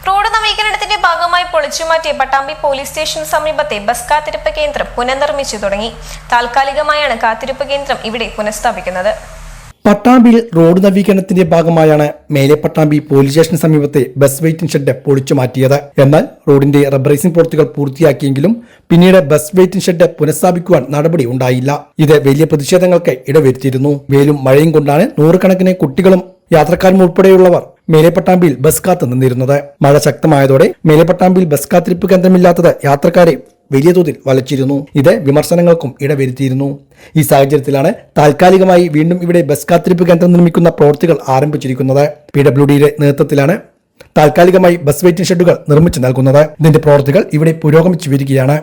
Road നവീകരണത്തിന്റെ ഭാഗമായി പൊളിച്ചുമാറ്റിയ Pattambi police സ്റ്റേഷന് സമീപത്തെ bus കാത്തിരിപ്പ് കേന്ദ്രം പുനർനിർമ്മിച്ചു തുടങ്ങി. താൽക്കാലികമായാണ് കാത്തിരിപ്പ് കേന്ദ്രം ഇവിടെ പുനഃസ്ഥാപിക്കുന്നത്. പട്ടാമ്പിയിൽ റോഡ് നവീകരണത്തിന്റെ ഭാഗമായാണ് മേലെ പട്ടാമ്പി പോലീസ് സ്റ്റേഷന് സമീപത്തെ ബസ് വെയിറ്റിംഗ് ഷെഡ് പൊളിച്ചു മാറ്റിയത്. എന്നാൽ റോഡിന്റെ റബ്ബറൈസിംഗ് പ്രവൃത്തികൾ പൂർത്തിയാക്കിയെങ്കിലും പിന്നീട് ബസ് വെയിറ്റിംഗ് ഷെഡ് പുനഃസ്ഥാപിക്കുവാൻ നടപടി ഉണ്ടായില്ല. ഇത് വലിയ പ്രതിഷേധങ്ങൾക്ക് ഇടവരുത്തിയിരുന്നു. വെയിലും മഴയും കൊണ്ടാണ് നൂറുകണക്കിന് കുട്ടികളും യാത്രക്കാരും ഉൾപ്പെടെയുള്ളവർ മേലെപ്പട്ടാമ്പിയിൽ ബസ് കാത്തു നിന്നിരുന്നത്. മഴ ശക്തമായതോടെ മേലെപ്പട്ടാമ്പിയിൽ ബസ് കാത്തിരിപ്പ് കേന്ദ്രമില്ലാത്തത് യാത്രക്കാരെ വലിയ തോതിൽ വലച്ചിരുന്നു. ഇത് വിമർശനങ്ങൾക്കും ഇടവരുത്തിയിരുന്നു. ഈ സാഹചര്യത്തിലാണ് താൽക്കാലികമായി വീണ്ടും ഇവിടെ ബസ് കാത്തിരിപ്പ് കേന്ദ്രം നിർമ്മിക്കുന്ന പ്രവൃത്തികൾ ആരംഭിച്ചിരിക്കുന്നത്. PWDയുടെ നേതൃത്വത്തിലാണ് താൽക്കാലികമായി ബസ് വെയിറ്റിംഗ് ഷെഡുകൾ നിർമ്മിച്ചു നൽകുന്നത്. ഇതിന്റെ പ്രവൃത്തികൾ ഇവിടെ പുരോഗമിച്ചു വരികയാണ്.